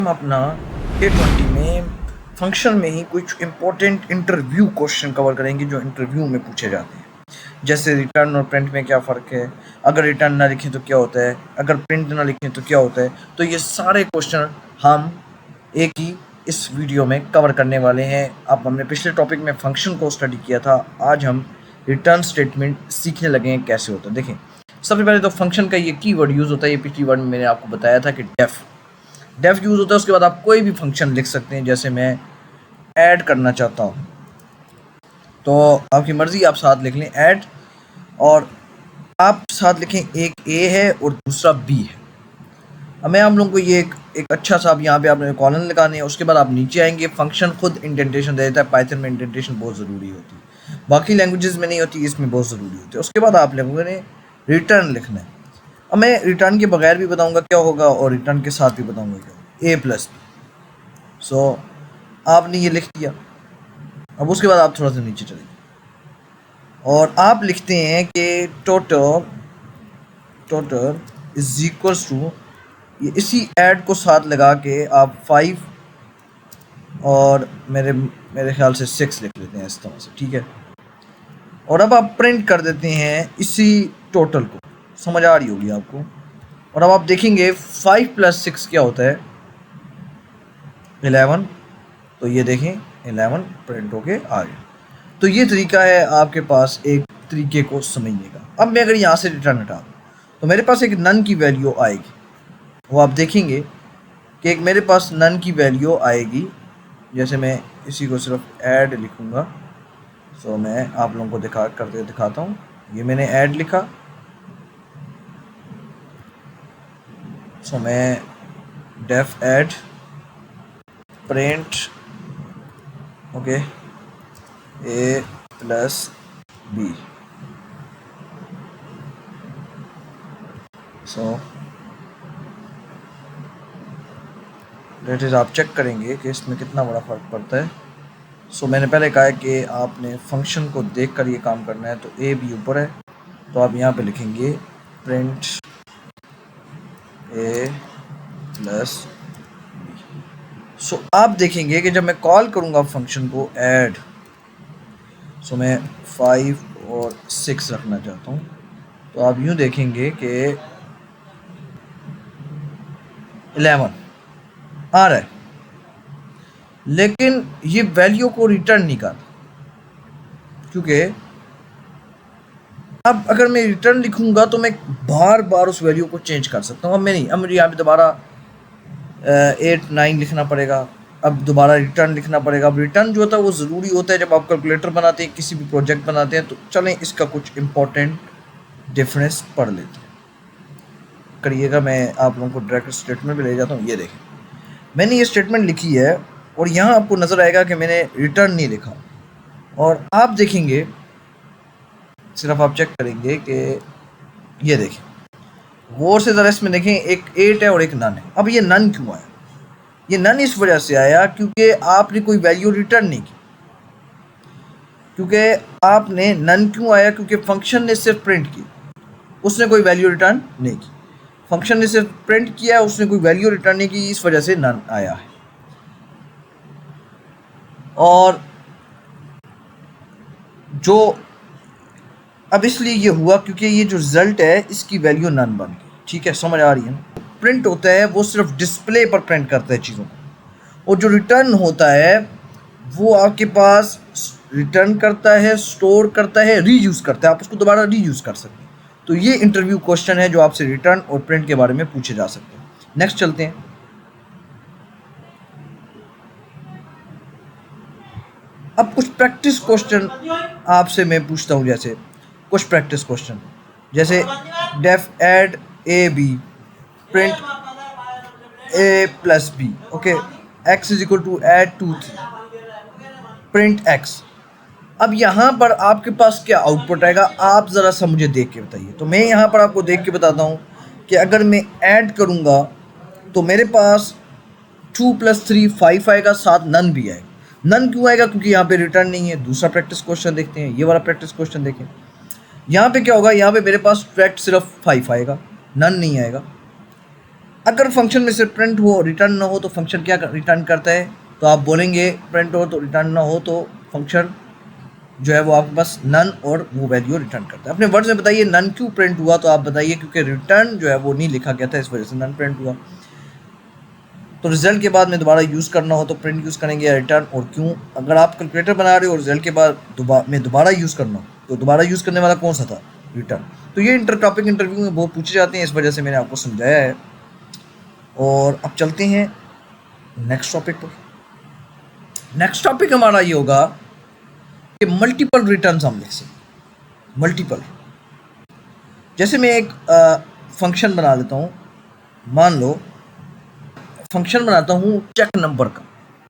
हम अपना K20 में फंक्शन में ही कुछ इम्पोर्टेंट इंटरव्यू क्वेश्चन कवर करेंगे जो इंटरव्यू में पूछे जाते हैं। जैसे रिटर्न और प्रिंट में क्या फ़र्क है, अगर रिटर्न ना लिखें तो क्या होता है, अगर प्रिंट ना लिखें तो क्या होता है। तो ये सारे क्वेश्चन हम एक ही इस वीडियो में कवर करने वाले हैं। अब हमने पिछले टॉपिक में फंक्शन को स्टडी किया था, आज हम रिटर्न स्टेटमेंट सीखने लगे हैं कैसे होता है। देखें, सबसे पहले तो फंक्शन का ये कीवर्ड यूज़ होता है। ये पिछली वर्ड में मैंने आपको बताया था कि डेफ यूज़ होता है। उसके बाद आप कोई भी फंक्शन लिख सकते हैं। जैसे मैं ऐड करना चाहता हूँ तो आपकी मर्ज़ी, आप साथ लिख लें ऐड, और आप साथ लिखें एक ए है और दूसरा बी है। अब मैं आप लोगों को ये एक अच्छा सा, अब यहाँ पे आपने कॉलन लगाने हैं। उसके बाद आप नीचे आएंगे, फंक्शन खुद इंडेंटेशन दे देता है। पाइथन में इंडेंटेशन बहुत ज़रूरी होती है, बाकी लैंग्वेजेस में नहीं होती, इसमें बहुत ज़रूरी होती है। उसके बाद आप लोगों ने रिटर्न लिखना है। अब मैं रिटर्न के बगैर भी बताऊंगा क्या होगा और रिटर्न के साथ भी बताऊंगा क्या होगा, ए प्लस बी। सो आपने ये लिख दिया। अब उसके बाद आप थोड़ा सा नीचे चलेंगे और आप लिखते हैं कि टोटल इज इक्वल्स टू, इसी ऐड को साथ लगा के आप 5 और मेरे ख्याल से 6 लिख लेते हैं इस तरह से, ठीक है। और अब आप प्रिंट कर देते हैं इसी टोटल को, समझ आ रही होगी आपको। और अब आप देखेंगे 5 + 6 क्या होता है, 11। तो ये देखें 11 प्रिंट होके आ गया। तो ये तरीका है आपके पास एक तरीके को समझने का। अब मैं अगर यहाँ से रिटर्न हटा दूँ तो मेरे पास एक नन की वैल्यू आएगी। वो आप देखेंगे कि एक मेरे पास नन की वैल्यू आएगी। जैसे मैं इसी को सिर्फ ऐड लिखूँगा। सो मैं आप लोगों को दिखाता हूँ। ये मैंने ऐड लिखा। सो मैं def add print okay A plus B. So that is, आप चेक करेंगे कि इसमें कितना बड़ा फ़र्क पड़ता है। सो मैंने पहले कहा है कि आपने फंक्शन को देख कर ये काम करना है। तो ए बी ऊपर है, तो आप यहाँ पे लिखेंगे प्रिंट ए प्लस बी। सो आप देखेंगे कि जब मैं कॉल करूँगा फंक्शन को ऐड, सो मैं 5 और 6 रखना चाहता हूँ, तो आप यूँ देखेंगे कि 11 आ रहा है, लेकिन ये वैल्यू को रिटर्न नहीं करता। क्योंकि अब अगर मैं रिटर्न लिखूंगा तो मैं बार बार उस वैल्यू को चेंज कर सकता हूँ। अब मैं नहीं, अब मुझे यहाँ पे दोबारा 8 9 लिखना पड़ेगा, अब दोबारा रिटर्न लिखना पड़ेगा। अब रिटर्न जो होता है वो ज़रूरी होता है जब आप कैलकुलेटर बनाते हैं, किसी भी प्रोजेक्ट बनाते हैं। तो चलें इसका कुछ इम्पोर्टेंट डिफरेंस पढ़ लेते हैं। करिएगा, मैं आप लोगों को डायरेक्ट स्टेटमेंट में ले जाता हूँ। ये देखें, मैंने ये स्टेटमेंट लिखी है और यहाँ आपको नज़र आएगा कि मैंने रिटर्न नहीं लिखा। और आप देखेंगे, सिर्फ आप चेक करेंगे कि ये देखें, गौर से ज़रा इसमें देखें, एक 8 है और एक नन है। अब ये नन क्यों आया? ये नन इस वजह से आया क्योंकि आपने कोई वैल्यू रिटर्न नहीं की। क्योंकि आपने नन क्यों आया? क्योंकि फंक्शन ने सिर्फ प्रिंट की, उसने कोई वैल्यू रिटर्न नहीं की। फंक्शन ने सिर्फ प्रिंट किया है, उसने कोई वैल्यू रिटर्न नहीं की, इस वजह से नन आया है। और जो अब इसलिए ये हुआ क्योंकि ये जो रिजल्ट है इसकी वैल्यू नन बन गई। ठीक है, समझ आ रही है ना? प्रिंट होता है वो सिर्फ डिस्प्ले पर प्रिंट करता है चीज़ों को, और जो रिटर्न होता है वो आपके पास रिटर्न करता है, स्टोर करता है, रीयूज़ करता है। आप उसको दोबारा रीयूज़ कर सकते हैं। तो ये इंटरव्यू क्वेश्चन है जो आपसे रिटर्न और प्रिंट के बारे में पूछे जा सकते हैं। नेक्स्ट चलते हैं। अब कुछ प्रैक्टिस क्वेश्चन आपसे मैं पूछता हूँ। जैसे कुछ प्रैक्टिस क्वेश्चन, जैसे def add A B print A plus B, okay, X is equal to add 2 3 print X. अब यहाँ पर आपके पास क्या आउटपुट आएगा, आप ज़रा सा मुझे देख के बताइए। तो मैं यहाँ पर आपको देख के बताता हूँ कि अगर मैं ऐड करूँगा तो मेरे पास 2 + 3 5 आएगा, साथ नन भी आएगा। नन क्यों आएगा? क्योंकि यहाँ पे रिटर्न नहीं है। दूसरा प्रैक्टिस क्वेश्चन देखते हैं, ये वाला प्रैक्टिस क्वेश्चन देखें। यहाँ पे क्या होगा, यहाँ पे मेरे पास फैक्ट सिर्फ 5 आएगा, नन नहीं आएगा। अगर फंक्शन में से प्रिंट हो रिटर्न ना हो तो फंक्शन क्या रिटर्न करता है, तो आप बोलेंगे प्रिंट हो तो रिटर्न ना हो तो फंक्शन जो है वो आपके पास नन और वो वैल्यू रिटर्न करता है। अपने वर्ड्स में बताइए नन क्यों प्रिंट हुआ, तो आप बताइए क्योंकि रिटर्न जो है वो नहीं लिखा गया था, इस वजह से नन प्रिंट हुआ। तो रिजल्ट के बाद में दोबारा यूज़ करना हो तो प्रिंट यूज़ करेंगे या रिटर्न, और क्यों। अगर आप कैलकुलेटर बना रहे हो और रिजल्ट के बाद दोबारा यूज़ करना हो तो दोबारा यूज़ करने वाला कौन सा था, रिटर्न। तो ये इंटर टॉपिक इंटरव्यू में बहुत पूछे जाते हैं, इस वजह से मैंने आपको समझाया है। और अब चलते हैं नेक्स्ट टॉपिक पर। नेक्स्ट टॉपिक हमारा ये होगा कि मल्टीपल रिटर्न्स हम लिख सकते। मल्टीपल, जैसे मैं एक फंक्शन बना लेता हूँ, मान लो फंक्शन बनाता हूँ चेक नंबर का,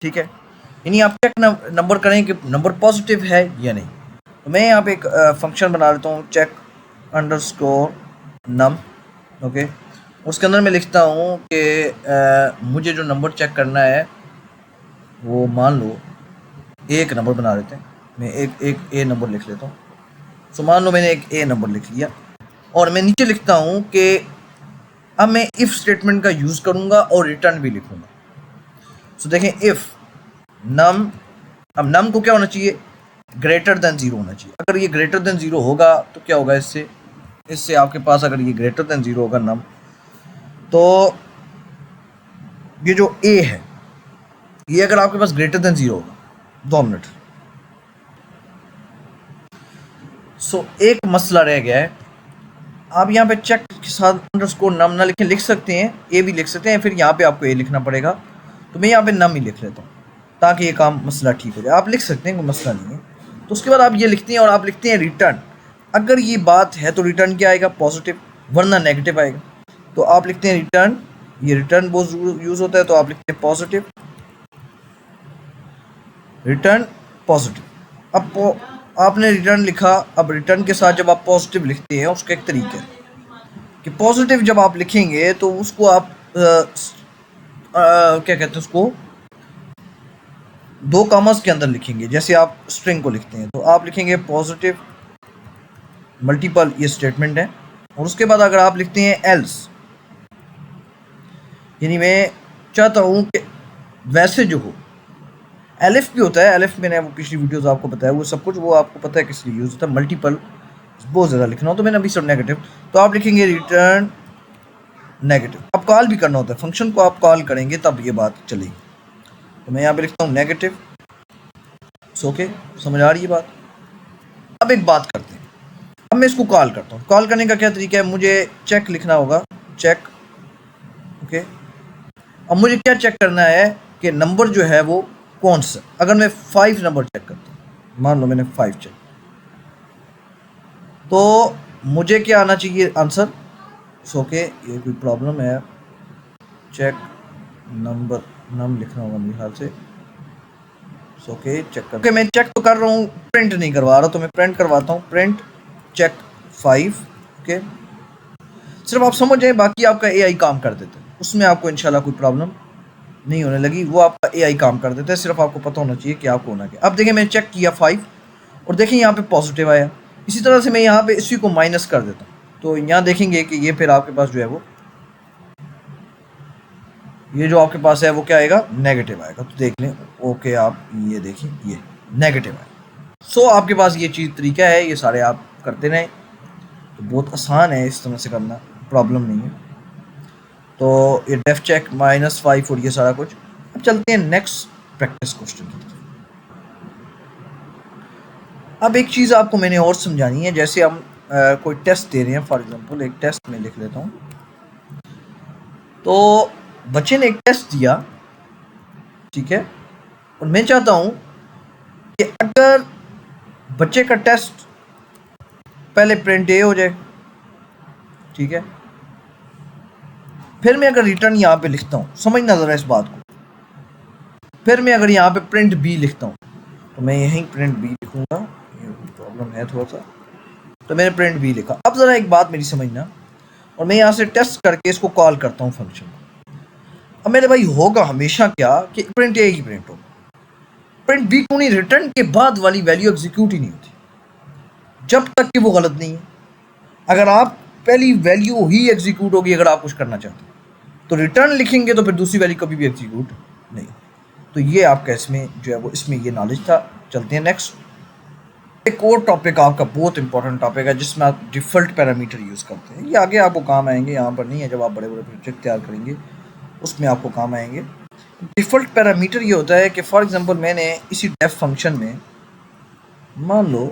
ठीक है। यानी आप चेक नंबर करें कि नंबर पॉजिटिव है या नहीं। तो मैं यहाँ पे एक फंक्शन बना लेता हूँ चेक अंडरस्कोर नम, ओके। उसके अंदर मैं लिखता हूँ कि मुझे जो नंबर चेक करना है वो मान लो एक नंबर बना लेते हैं, मैं एक ए नंबर लिख लेता हूँ। सो मान लो मैंने एक ए नंबर लिख लिया और मैं नीचे लिखता हूँ कि अब मैं इफ़ स्टेटमेंट का यूज़ करूँगा और रिटर्न भी लिखूँगा। सो देखें इफ़ नम, अब नम को क्या होना चाहिए, ग्रेटर देन 0 होना चाहिए। अगर ये ग्रेटर देन 0 होगा तो क्या होगा, इससे आपके पास अगर ये ग्रेटर देन 0 होगा नम, तो ये जो ए है ये अगर आपके पास ग्रेटर देन 0 होगा, 2 मिनट। सो एक मसला रह गया है, आप यहाँ पे चेक के साथ अंडरस्कोर नम ना लिखें, लिख सकते हैं ए भी लिख सकते हैं, फिर यहाँ पे आपको ए लिखना पड़ेगा। तो मैं यहाँ पे नम ही लिख लेता हूँ ताकि ये काम मसला ठीक हो जाए। आप लिख सकते हैं, कोई मसला नहीं है। तो उसके बाद आप ये लिखते हैं और आप लिखते हैं रिटर्न। अगर ये बात है तो रिटर्न क्या आएगा, पॉजिटिव, वरना नेगेटिव आएगा। तो आप लिखते हैं रिटर्न, ये रिटर्न बहुत यूज़ होता है, तो आप लिखते हैं पॉजिटिव, रिटर्न पॉजिटिव। अब आपने रिटर्न लिखा, अब रिटर्न के साथ जब आप पॉजिटिव लिखते हैं उसका एक तरीका है कि पॉजिटिव जब आप लिखेंगे तो उसको आप क्या कहते हैं, उसको 2 कॉमास के अंदर लिखेंगे। जैसे आप स्ट्रिंग को लिखते हैं तो आप लिखेंगे पॉजिटिव मल्टीपल, ये स्टेटमेंट है। और उसके बाद अगर आप लिखते हैं एल्स, यानी मैं चाहता हूँ कि वैसे जो हो, एलिफ भी होता है, एलिफ मैंने वो पिछली वीडियोस आपको बताया, वो सब कुछ वो आपको पता है किस लिए यूज़ होता है। मल्टीपल बहुत ज़्यादा लिखना हो तो मैंने अभी सब नेगेटिव, तो आप लिखेंगे रिटर्न नेगेटिव। अब कॉल भी करना होता है, फंक्शन को आप कॉल करेंगे तब ये बात चलेगी। तो मैं यहाँ पे लिखता हूँ नेगेटिव। ओके, समझ आ रही है बात। अब एक बात करते हैं, अब मैं इसको कॉल करता हूँ। कॉल करने का क्या तरीका है, मुझे चेक लिखना होगा, चेक, ओके। अब मुझे क्या चेक करना है कि नंबर जो है वो कौन सा। अगर मैं 5 नंबर चेक करता हूँ, मान लो मैंने 5 चेक, तो मुझे क्या आना चाहिए आंसर। ओके, ये कोई प्रॉब्लम है, चेक नंबर नम लिखना होगा मेरे ख्याल से। ओके, चेक कर, ओके मैं चेक तो कर रहा हूँ, प्रिंट नहीं करवा रहा, तो मैं प्रिंट करवाता हूँ, प्रिंट चेक 5। ओके, सिर्फ आप समझ जाए, बाकी आपका एआई काम कर देता है, उसमें आपको इंशाल्लाह कोई प्रॉब्लम नहीं होने लगी, वो आपका एआई काम कर देता है। सिर्फ आपको पता होना चाहिए कि आपको होना क्या। अब देखिए मैं चेक किया 5 और देखिए यहाँ पे पॉजिटिव आया। इसी तरह से मैं यहाँ पे इसी को माइनस कर देता हूँ, तो यहाँ देखेंगे कि ये फिर आपके पास जो है वो, ये जो आपके पास है वो क्या आएगा, नेगेटिव आएगा। तो देख लें, ओके आप ये देखिए ये नेगेटिव आएगा। सो आपके पास ये चीज़ तरीका है, ये सारे आप करते रहें, तो बहुत आसान है इस तरह से करना, प्रॉब्लम नहीं है। तो ये डेफ चेक -5 और ये सारा कुछ। अब चलते हैं नेक्स्ट प्रैक्टिस क्वेश्चन की तरफ। अब एक चीज़ आपको मैंने और समझानी है, जैसे हम कोई टेस्ट दे रहे हैं, फॉर एग्जांपल एक टेस्ट में लिख लेता हूँ। तो बच्चे ने एक टेस्ट दिया, ठीक है, और मैं चाहता हूँ कि अगर बच्चे का टेस्ट पहले प्रिंट ए हो जाए, ठीक है, फिर मैं अगर रिटर्न यहाँ पे लिखता हूँ, समझना ज़रा इस बात को, फिर मैं अगर यहाँ पे प्रिंट बी लिखता हूँ, तो मैं यहीं प्रिंट बी लिखूँगा, ये प्रॉब्लम है थोड़ा सा, तो मैंने प्रिंट बी लिखा। अब ज़रा एक बात मेरी समझना, और मैं यहाँ से टेस्ट करके इसको कॉल करता हूँ फंक्शन। अब मेरे भाई होगा हमेशा क्या कि प्रिंट ए ही प्रिंट होगा, प्रिंट बी क्यों नहीं, रिटर्न के बाद वाली वैल्यू एग्जीक्यूट ही नहीं होती जब तक कि वो गलत नहीं है। अगर आप पहली वैल्यू ही एग्जीक्यूट होगी अगर आप कुछ करना चाहते हैं, तो रिटर्न लिखेंगे तो फिर दूसरी वैल्यू कभी भी एग्जीक्यूट नहीं। तो ये आपका इसमें जो है वो इसमें ये नॉलेज था। चलते हैं नेक्स्ट। एक और टॉपिक आपका बहुत इंपॉर्टेंट टॉपिक है जिसमें आप डिफ़ॉल्ट पैरामीटर यूज़ करते हैं। ये आगे आपको काम आएंगे, यहाँ पर नहीं है। जब आप बड़े बड़े प्रोजेक्ट तैयार करेंगे उसमें आपको काम आएंगे। डिफ़ॉल्ट पैरामीटर ये होता है कि फॉर एग्जांपल मैंने इसी डेफ फंक्शन में मान लो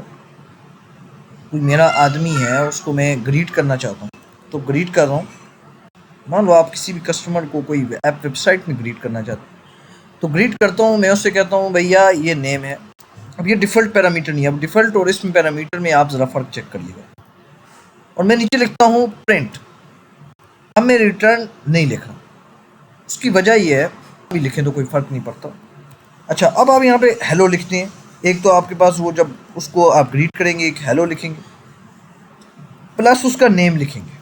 कोई मेरा आदमी है, उसको मैं ग्रीट करना चाहता हूँ, तो ग्रीट कर रहा हूँ। मान लो आप किसी भी कस्टमर को कोई ऐप वेबसाइट में ग्रीट करना चाहते हैं, तो ग्रीट करता हूँ, मैं उससे कहता हूँ भैया ये नेम है। अब ये डिफ़ॉल्ट पैरामीटर नहीं है। अब डिफ़ॉल्ट और इसमें पैरामीटर में आप ज़रा फ़र्क चेक करिएगा। और मैं नीचे लिखता हूँ प्रिंट। अब मैं रिटर्न नहीं लिख रहा, उसकी वजह ये है भी लिखें तो कोई फ़र्क नहीं पड़ता। अच्छा, अब आप यहाँ पे हेलो लिखते हैं। एक तो आपके पास वो जब उसको आप ग्रीट करेंगे एक हेलो लिखेंगे, प्लस उसका नेम लिखेंगे।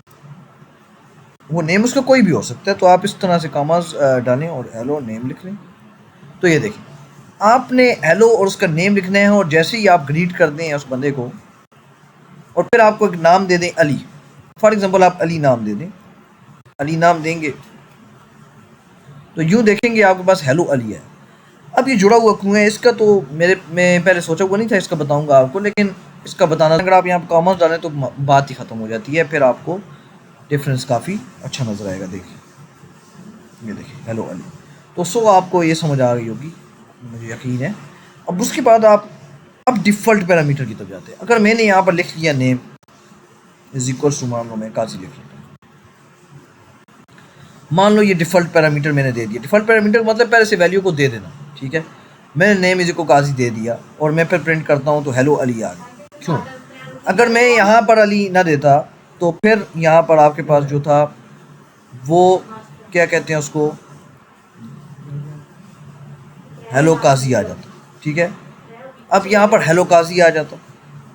वो नेम उसका कोई भी हो सकता है, तो आप इस तरह से कॉमास डालें और हेलो नेम लिख लें। तो ये देखिए, आपने हेलो और उसका नेम लिखना है, और जैसे ही आप ग्रीट कर दें उस बंदे को और फिर आपको एक नाम दे दें अली, फॉर एग्जांपल आप अली नाम दे दें, अली नाम देंगे तो यूँ देखेंगे आपके पास हेलो अली है। अब ये जुड़ा हुआ क्यों है इसका, तो मैं पहले सोचा हुआ नहीं था, इसका बताऊंगा आपको, लेकिन इसका बताना, अगर आप यहाँ पर कॉमर्स डालें तो बात ही ख़त्म हो जाती है, फिर आपको डिफरेंस काफ़ी अच्छा नज़र आएगा। देखिए, ये देखिए हेलो अली। तो सो आपको ये समझ आ गई होगी, मुझे यकीन है। अब उसके बाद आप अब डिफ़ॉल्ट पैरामीटर की तरफ जाते हैं। अगर मैंने यहाँ पर लिख लिया नेम इज इक्वल टू, मान लो मैं काजी लिख लेता हूँ, मान लो ये डिफ़ॉल्ट पैरामीटर मैंने दे दिया। डिफ़ॉल्ट पैरामीटर मतलब पहले से वैल्यू को दे देना, ठीक है। मैंने नेम इज इक्वल काजी दे दिया और मैं फिर प्रिंट करता हूँ तो हेलो अली आ गया। क्यों? अगर मैं यहाँ पर अली ना देता तो फिर यहाँ पर आपके पास जो था वो क्या कहते हैं उसको, हेलो काजी आ जाता, ठीक है। अब यहाँ पर हेलो काजी आ जाता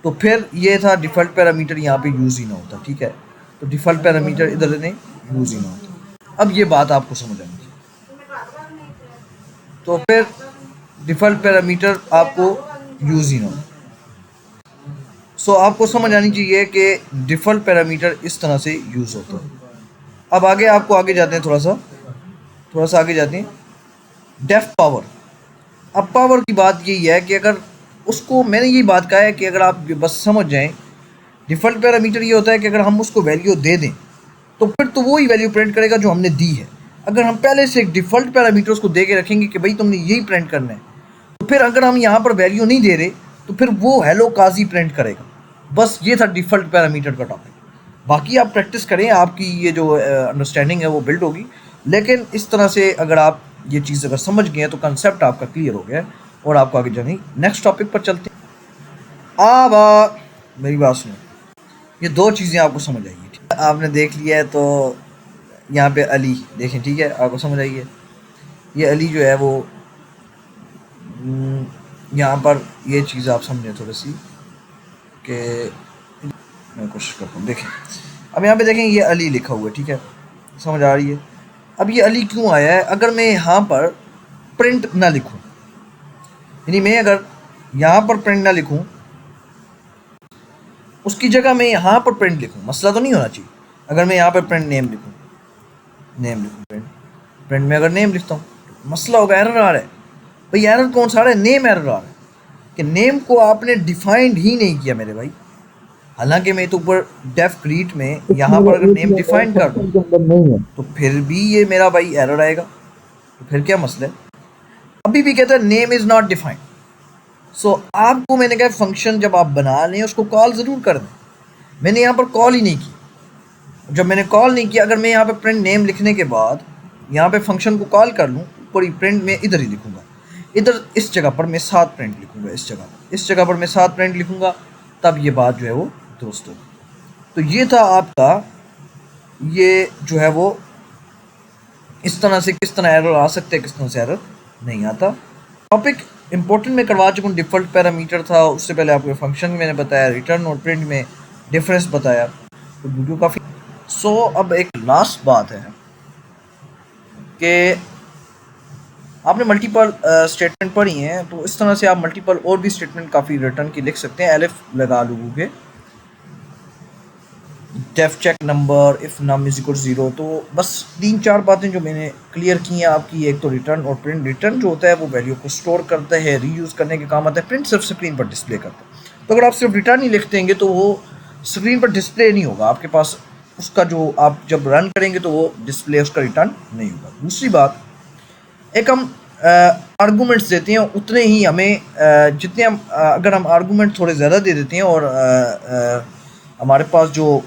तो फिर ये था डिफ़ॉल्ट पैरामीटर यहाँ पे यूज़ ही ना होता, ठीक है। तो डिफ़ॉल्ट पैरामीटर इधर नहीं यूज़ ही ना होता। अब ये बात आपको समझ आनी चाहिए, तो फिर डिफ़ॉल्ट पैरामीटर आपको यूज़ ही ना हो। सो आपको समझ आनी चाहिए कि डिफ़ॉल्ट पैरामीटर इस तरह से यूज़ होता है। अब आगे आपको आगे जाते हैं, थोड़ा सा आगे जाते हैं। Def power. अब पावर की बात यही है कि अगर उसको, मैंने यही बात कहा है कि अगर आप बस समझ जाएं, डिफ़ॉल्ट पैरामीटर ये होता है कि अगर हम उसको वैल्यू दे दें तो फिर तो वही वैल्यू प्रिंट करेगा जो हमने दी है। अगर हम पहले से एक डिफ़ॉल्ट पैरामीटर उसको दे के रखेंगे कि भाई तुमने यही प्रिंट करना है, तो फिर अगर हम यहाँ पर वैल्यू नहीं दे रहे तो फिर वो हेलो काजी प्रिंट करेगा। बस ये था डिफ़ॉल्ट पैरामीटर का टॉपिक। बाकी आप प्रैक्टिस करें, आपकी ये जो अंडरस्टैंडिंग है वो बिल्ड होगी। लेकिन इस तरह से अगर आप ये चीज़ अगर समझ गए तो कंसेप्ट आपका क्लियर हो गया और आपको आगे जाने। नेक्स्ट टॉपिक पर चलते हैं। अब मेरी बात सुनो, ये दो चीज़ें आपको समझ आएगी, ठीक है? आपने देख लिया है तो यहाँ पे अली देखें, ठीक है, आपको समझ आई है। ये अली जो है वो यहाँ पर ये चीज़ आप समझें थोड़ी सी कि मैं कोशिश करता हूँ। देखें, अब यहाँ पे देखें ये अली लिखा हुआ है, ठीक है, समझ आ रही है। अब ये अली क्यों आया है? अगर मैं यहाँ पर प्रिंट ना लिखूँ, यानी मैं अगर यहाँ पर प्रिंट ना लिखूँ, उसकी जगह मैं यहाँ पर प्रिंट लिखूँ, मसला तो नहीं होना चाहिए। अगर मैं यहाँ पर प्रिंट नेम लिखूँ, प्रिंट में अगर नेम लिखता हूँ तो मसला होगा, एरर आ रहा है। भाई एरर कौन सा आ रहा है? नेम एरर आ रहा है कि नेम को आपने डिफाइंड ही नहीं किया मेरे भाई। हालांकि मैं तो ऊपर डेफ ग्रीट में यहाँ पर अगर नेम डिफाइन कर दूँ तो फिर भी ये मेरा भाई एरर आएगा। तो फिर क्या मसला है? अभी भी कहता है नेम इज़ नॉट डिफाइंड। सो आपको मैंने कहा फंक्शन जब आप बना लें उसको कॉल ज़रूर कर दें। मैंने यहाँ पर कॉल ही नहीं की। जब मैंने कॉल नहीं किया, अगर मैं यहाँ पर प्रिंट नेम लिखने के बाद यहाँ पे फंक्शन को कॉल कर लूँ, ऊपर ही प्रिंट में इधर ही लिखूँगा, इधर इस जगह पर मैं 7 प्रिंट लिखूँगा, इस जगह पर मैं 7 प्रिंट लिखूँगा, तब ये बात जो है वो दुरुस्त होगी। तो ये था आपका, ये जो है वो इस तरह से किस तरह एरर आ सकते हैं, किस तरह से एरर नहीं आता। टॉपिक इंपॉर्टेंट में करवा चुका हूँ। डिफ़ॉल्ट पैरामीटर था, उससे पहले आपको फंक्शन मैंने बताया, रिटर्न और प्रिंट में डिफरेंस बताया, तो वीडियो काफ़ी। सो अब एक लास्ट बात है कि आपने मल्टीपल स्टेटमेंट पढ़ी हैं, तो इस तरह से आप मल्टीपल और भी स्टेटमेंट काफ़ी रिटर्न की लिख सकते हैं। एलिफ लगा लोगों के def check number, if num is equal 0। तो बस 3-4 बातें जो मैंने क्लियर की हैं आपकी। एक तो रिटर्न और प्रिंट। रिटर्न जो होता है वो वैल्यू को स्टोर करता है, रीयूज़ करने के काम आता है। प्रिंट सिर्फ स्क्रीन पर डिस्प्ले करता है। तो अगर आप सिर्फ रिटर्न ही लिख देंगे तो वो स्क्रीन पर डिस्प्ले नहीं होगा आपके पास, उसका जो आप जब रन करेंगे तो वो डिस्प्ले उसका रिटर्न नहीं होगा। दूसरी बात, एक हम आर्गूमेंट्स देते हैं उतने ही हमें जितने हम अगर हम आर्गूमेंट थोड़े ज़्यादा दे देते हैं और हमारे पास जो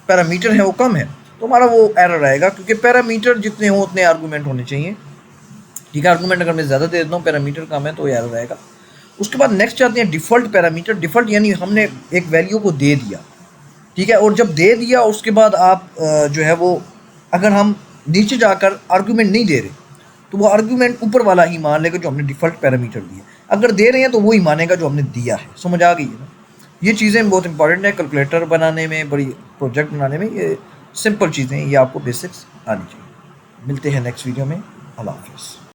पैरामीटर है वो कम है तो हमारा वो एरर आएगा, क्योंकि पैरामीटर जितने हो उतने आर्गूमेंट होने चाहिए। ठीक है, आर्गूमेंट अगर मैं ज़्यादा दे देता हूँ, पैरामीटर कम है, तो ये एरर आएगा। उसके बाद नेक्स्ट आते हैं डिफ़ॉल्ट पैरामीटर। डिफ़ॉल्ट यानी हमने एक वैल्यू को दे दिया, ठीक है, और जब दे दिया उसके बाद आप जो है वो अगर हम नीचे जाकर आर्गूमेंट नहीं दे रहे तो वो आर्गूमेंट ऊपर वाला ही मान लेगा जो हमने डिफ़ॉल्ट पैरामीटर दिया। अगर दे रहे हैं तो वो ही मानेगा जो हमने दिया है। समझ आ गई है ना? ये चीज़ें बहुत इंपॉर्टेंट है कैलकुलेटर बनाने में, बड़ी प्रोजेक्ट बनाने में। ये सिंपल चीज़ें, ये आपको बेसिक्स आनी चाहिए। मिलते हैं नेक्स्ट वीडियो में। अल्लाह हाफ़िज़।